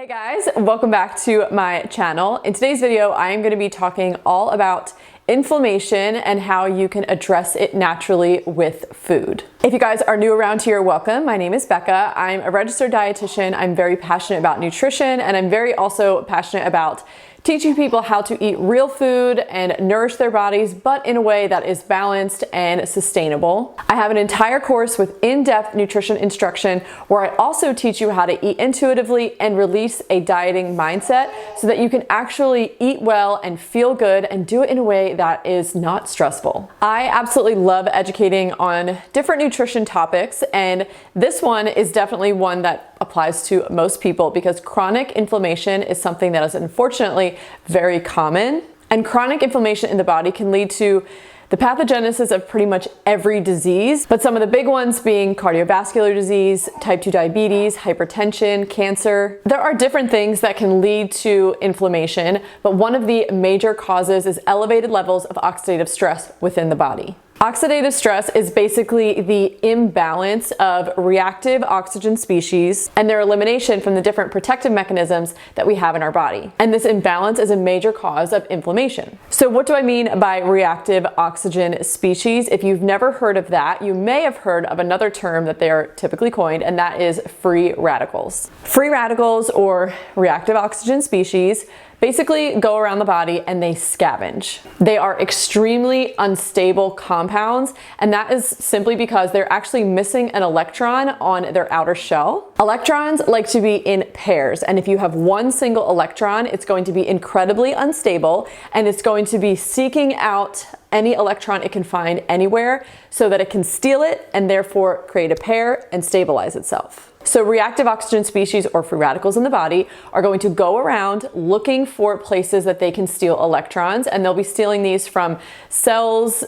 Hey guys, welcome back to my channel. In today's video, I am going to be talking all about inflammation and how you can address it naturally with food. If you guys are new around here, welcome. My name is Becca. I'm a registered dietitian. I'm very passionate about nutrition, and I'm very also passionate about teaching people how to eat real food and nourish their bodies, but in a way that is balanced and sustainable. I have an entire course with in-depth nutrition instruction where I also teach you how to eat intuitively and release a dieting mindset so that you can actually eat well and feel good and do it in a way that is not stressful. I absolutely love educating on different nutrition topics, and this one is definitely one that applies to most people because chronic inflammation is something that is unfortunately very common, and chronic inflammation in the body can lead to the pathogenesis of pretty much every disease, but some of the big ones being cardiovascular disease, type 2 diabetes, hypertension, cancer. There are different things that can lead to inflammation, but one of the major causes is elevated levels of oxidative stress within the body. Oxidative stress is basically the imbalance of reactive oxygen species and their elimination from the different protective mechanisms that we have in our body. And this imbalance is a major cause of inflammation. So what do I mean by reactive oxygen species? If you've never heard of that, you may have heard of another term that they are typically coined, and that is free radicals. Free radicals, or reactive oxygen species, basically go around the body and they scavenge. They are extremely unstable compounds, and that is simply because they're actually missing an electron on their outer shell. Electrons like to be in pairs, and if you have one single electron, it's going to be incredibly unstable, and it's going to be seeking out any electron it can find anywhere so that it can steal it and therefore create a pair and stabilize itself. So reactive oxygen species, or free radicals in the body, are going to go around looking for places that they can steal electrons, and they'll be stealing these from cells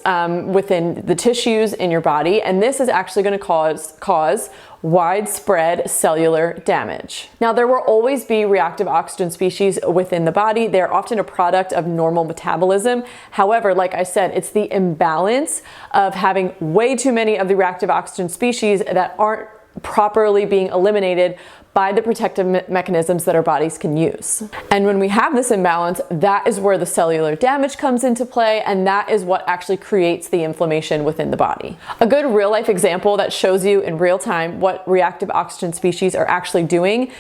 within the tissues in your body, and this is actually going to cause widespread cellular damage. Now, there will always be reactive oxygen species within the body. They're often a product of normal metabolism. However, like I said, it's the imbalance of having way too many of the reactive oxygen species that aren't properly being eliminated by the protective mechanisms that our bodies can use. And when we have this imbalance, that is where the cellular damage comes into play, and that is what actually creates the inflammation within the body. A good real life example that shows you in real time what reactive oxygen species are actually doing,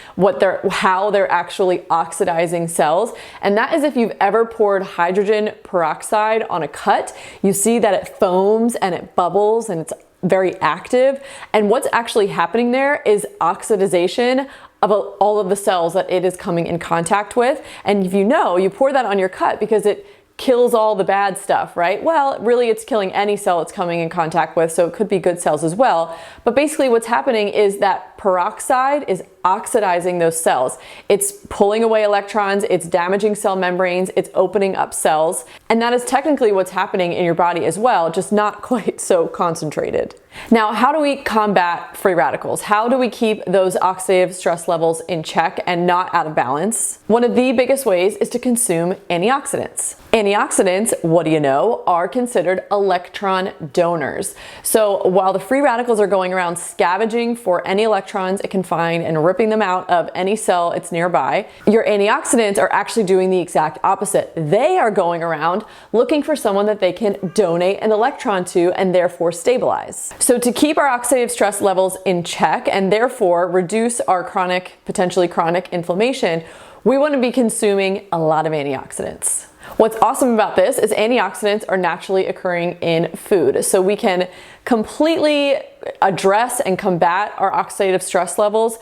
how they're actually oxidizing cells, and that is if you've ever poured hydrogen peroxide on a cut, you see that it foams and it bubbles and it's very active, and what's actually happening there is oxidization of all of the cells that it is coming in contact with. And if you know, you pour that on your cut because it kills all the bad stuff, right? Well, really it's killing any cell it's coming in contact with, so it could be good cells as well. But basically what's happening is that peroxide is oxidizing those cells. It's pulling away electrons, it's damaging cell membranes, it's opening up cells, and that is technically what's happening in your body as well, just not quite so concentrated. Now, how do we combat free radicals? How do we keep those oxidative stress levels in check and not out of balance? One of the biggest ways is to consume antioxidants. Antioxidants, what do you know, are considered electron donors. So while the free radicals are going around scavenging for any electrons it can find and ripping them out of any cell it's nearby, your antioxidants are actually doing the exact opposite. They are going around looking for someone that they can donate an electron to and therefore stabilize. So to keep our oxidative stress levels in check and therefore reduce our potentially chronic inflammation, we want to be consuming a lot of antioxidants. What's awesome about this is antioxidants are naturally occurring in food, so we can completely address and combat our oxidative stress levels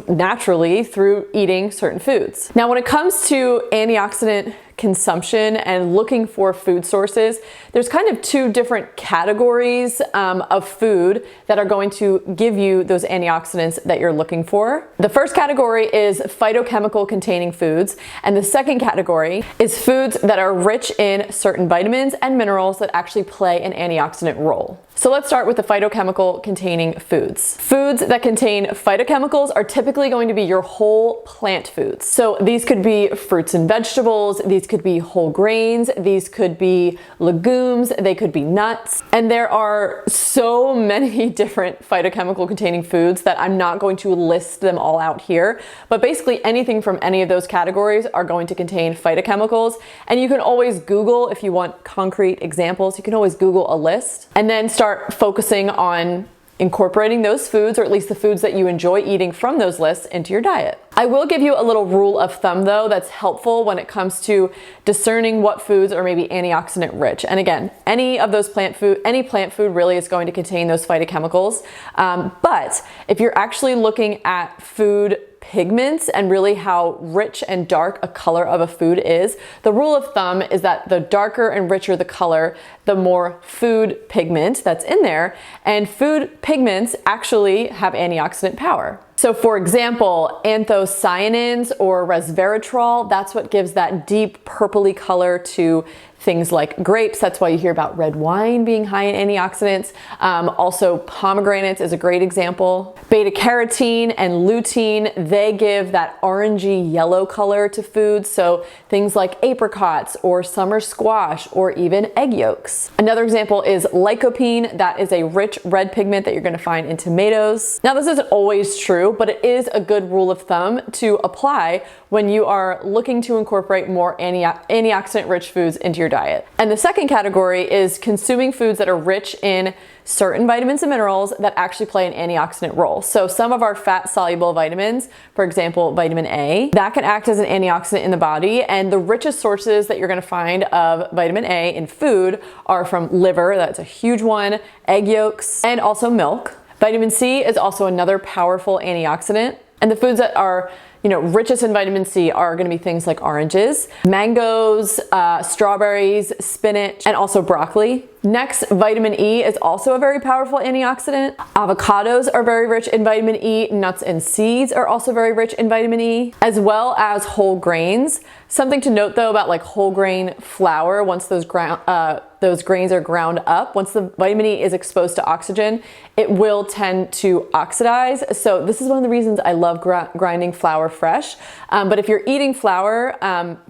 naturally through eating certain foods. Now, when it comes to antioxidant consumption and looking for food sources, there's kind of two different categories of food that are going to give you those antioxidants that you're looking for. The first category is phytochemical containing foods, and the second category is foods that are rich in certain vitamins and minerals that actually play an antioxidant role. So let's start with the phytochemical containing foods. Foods that contain phytochemicals are typically going to be your whole plant foods. So these could be fruits and vegetables, these could be whole grains, these could be legumes, they could be nuts. And there are so many different phytochemical containing foods that I'm not going to list them all out here. But basically anything from any of those categories are going to contain phytochemicals. And you can always Google, if you want concrete examples, you can always Google a list and then start focusing on incorporating those foods, or at least the foods that you enjoy eating from those lists, into your diet. I will give you a little rule of thumb though that's helpful when it comes to discerning what foods are maybe antioxidant rich. And again, any plant food really is going to contain those phytochemicals. But if you're actually looking at food pigments and really how rich and dark a color of a food is, the rule of thumb is that the darker and richer the color, the more food pigment that's in there. And food pigments actually have antioxidant power. So for example, anthocyanins or resveratrol, that's what gives that deep purpley color to things like grapes. That's why you hear about red wine being high in antioxidants. Also, pomegranates is a great example. Beta carotene and lutein, they give that orangey yellow color to foods. So things like apricots or summer squash or even egg yolks. Another example is lycopene. That is a rich red pigment that you're going to find in tomatoes. Now, this isn't always true, but it is a good rule of thumb to apply when you are looking to incorporate more antioxidant-rich foods into your diet. And the second category is consuming foods that are rich in certain vitamins and minerals that actually play an antioxidant role. So some of our fat-soluble vitamins, for example, vitamin A, that can act as an antioxidant in the body. And the richest sources that you're going to find of vitamin A in food are from liver, that's a huge one, egg yolks, and also milk. Vitamin C is also another powerful antioxidant. And the foods that are richest in vitamin C are going to be things like oranges, mangoes, strawberries, spinach, and also broccoli. Next, vitamin E is also a very powerful antioxidant. Avocados are very rich in vitamin E. Nuts and seeds are also very rich in vitamin E, as well as whole grains. Something to note though about like whole grain flour, once those grains are ground up, once the vitamin E is exposed to oxygen, it will tend to oxidize. So this is one of the reasons I love grinding flour fresh. But if you're eating flour,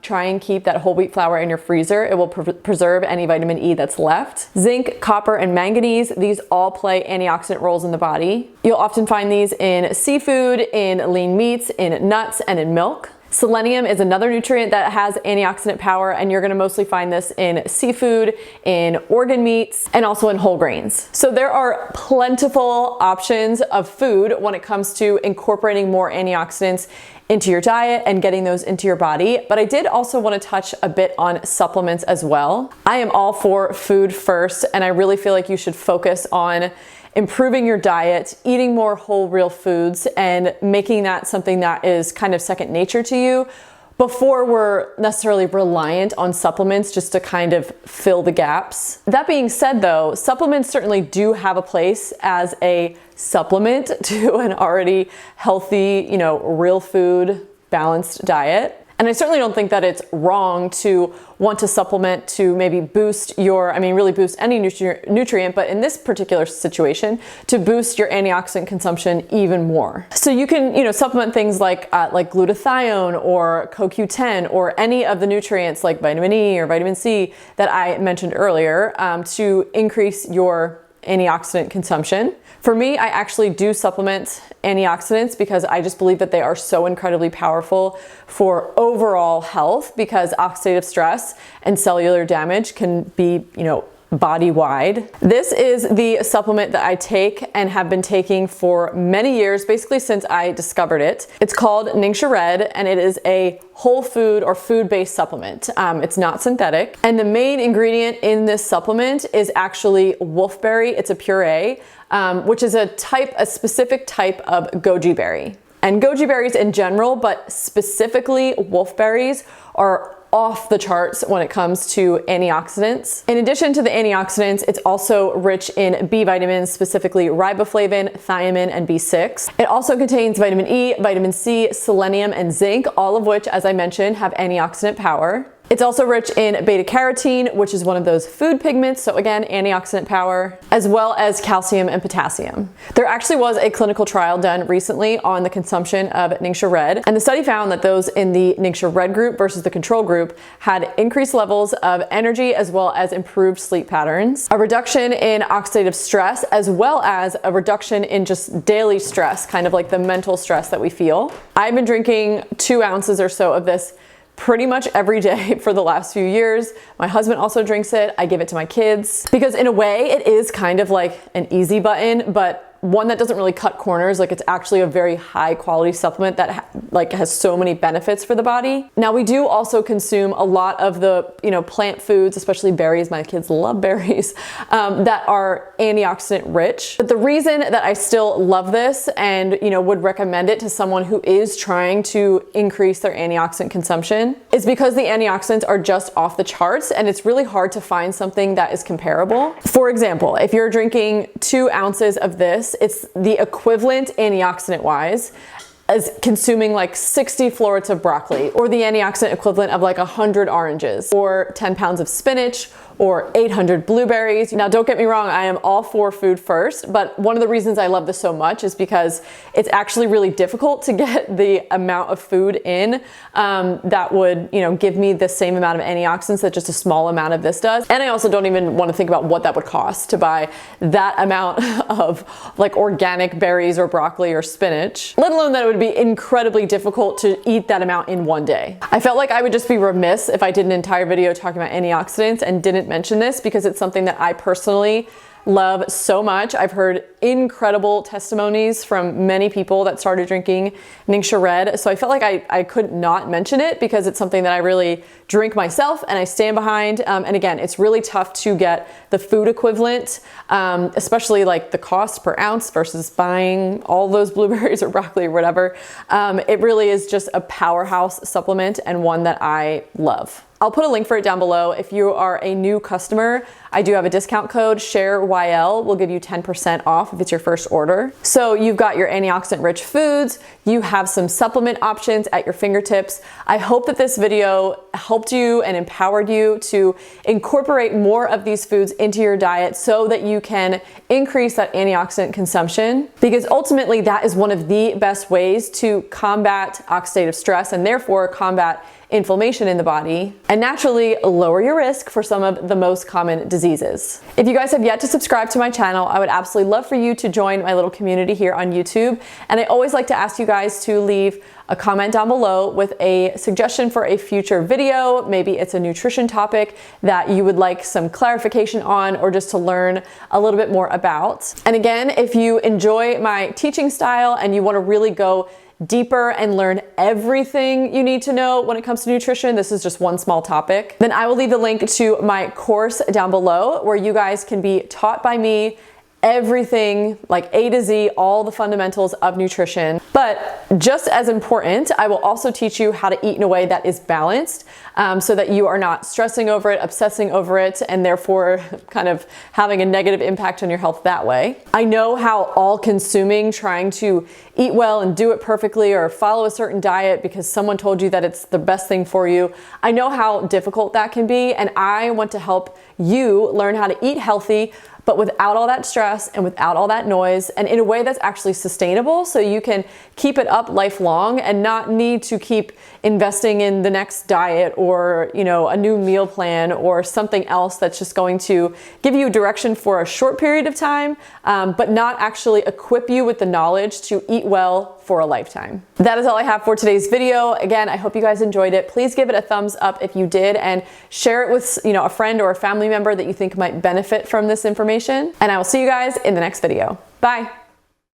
try and keep that whole wheat flour in your freezer. It will preserve any vitamin E that's left. Zinc, copper, and manganese, these all play antioxidant roles in the body. You'll often find these in seafood, in lean meats, in nuts, and in milk. Selenium is another nutrient that has antioxidant power, and you're going to mostly find this in seafood, in organ meats, and also in whole grains. So there are plentiful options of food when it comes to incorporating more antioxidants into your diet and getting those into your body. But I did also want to touch a bit on supplements as well. I am all for food first, and I really feel like you should focus on improving your diet, eating more whole real foods, and making that something that is kind of second nature to you before we're necessarily reliant on supplements just to kind of fill the gaps. That being said though, supplements certainly do have a place as a supplement to an already healthy, real food, balanced diet. And I certainly don't think that it's wrong to want to supplement to maybe boost really boost any nutrient, but in this particular situation, to boost your antioxidant consumption even more. So you can, supplement things like glutathione or CoQ10 or any of the nutrients like vitamin E or vitamin C that I mentioned earlier to increase your antioxidant consumption. For me, I actually do supplement antioxidants because I just believe that they are so incredibly powerful for overall health, because oxidative stress and cellular damage can be, body-wide. This is the supplement that I take and have been taking for many years, basically since I discovered it. It's called Ningxia Red, and it is a whole food or food-based supplement. It's not synthetic. And the main ingredient in this supplement is actually wolfberry. It's a puree, which is a specific type of goji berry. And goji berries in general, but specifically wolfberries, are off the charts when it comes to antioxidants. In addition to the antioxidants, it's also rich in B vitamins, specifically riboflavin, thiamine, and B6. It also contains vitamin E, vitamin C, selenium, and zinc, all of which, as I mentioned, have antioxidant power. It's also rich in beta carotene, which is one of those food pigments, so again, antioxidant power, as well as calcium and potassium. There actually was a clinical trial done recently on the consumption of Ningxia Red, and the study found that those in the Ningxia Red group versus the control group had increased levels of energy as well as improved sleep patterns, a reduction in oxidative stress, as well as a reduction in just daily stress, kind of like the mental stress that we feel. I've been drinking 2 ounces or so of this pretty much every day for the last few years. My husband also drinks it. I give it to my kids because in a way it is kind of like an easy button, but one that doesn't really cut corners. Like, it's actually a very high quality supplement that has so many benefits for the body. Now, we do also consume a lot of the, plant foods, especially berries. My kids love berries, that are antioxidant rich. But the reason that I still love this and, would recommend it to someone who is trying to increase their antioxidant consumption is because the antioxidants are just off the charts and it's really hard to find something that is comparable. For example, if you're drinking 2 ounces of this, it's the equivalent antioxidant wise as consuming like 60 florets of broccoli, or the antioxidant equivalent of like 100 oranges, or 10 pounds of spinach, or 800 blueberries. Now, don't get me wrong, I am all for food first, but one of the reasons I love this so much is because it's actually really difficult to get the amount of food in that would, give me the same amount of antioxidants that just a small amount of this does. And I also don't even want to think about what that would cost to buy that amount of like organic berries or broccoli or spinach, let alone that it would be incredibly difficult to eat that amount in one day. I felt like I would just be remiss if I did an entire video talking about antioxidants and didn't mention this because it's something that I personally love so much. I've heard incredible testimonies from many people that started drinking Ningxia Red, so I felt like I could not mention it because it's something that I really drink myself and I stand behind. And again, it's really tough to get the food equivalent, especially like the cost per ounce versus buying all those blueberries or broccoli or whatever. It really is just a powerhouse supplement and one that I love. I'll put a link for it down below. If you are a new customer, I do have a discount code, SHAREYL, will give you 10% off if it's your first order. So you've got your antioxidant rich foods, you have some supplement options at your fingertips. I hope that this video helped you and empowered you to incorporate more of these foods into your diet so that you can increase that antioxidant consumption, because ultimately that is one of the best ways to combat oxidative stress and therefore combat inflammation in the body and naturally lower your risk for some of the most common diseases. If you guys have yet to subscribe to my channel, I would absolutely love for you to join my little community here on YouTube. And I always like to ask you guys to leave a comment down below with a suggestion for a future video. Maybe it's a nutrition topic that you would like some clarification on or just to learn a little bit more about. And again, if you enjoy my teaching style and you want to really go deeper and learn everything you need to know when it comes to nutrition, this is just one small topic, then I will leave the link to my course down below where you guys can be taught by me everything like A to Z, all the fundamentals of nutrition. But just as important, I will also teach you how to eat in a way that is balanced so that you are not stressing over it, obsessing over it, and therefore kind of having a negative impact on your health that way. I know how all-consuming trying to eat well and do it perfectly or follow a certain diet because someone told you that it's the best thing for you. I know how difficult that can be, and I want to help you learn how to eat healthy but without all that stress and without all that noise, and in a way that's actually sustainable so you can keep it up lifelong and not need to keep investing in the next diet or, a new meal plan or something else that's just going to give you direction for a short period of time, but not actually equip you with the knowledge to eat well for a lifetime. That is all I have for today's video. Again, I hope you guys enjoyed it. Please give it a thumbs up if you did and share it with, a friend or a family member that you think might benefit from this information. And I will see you guys in the next video. Bye.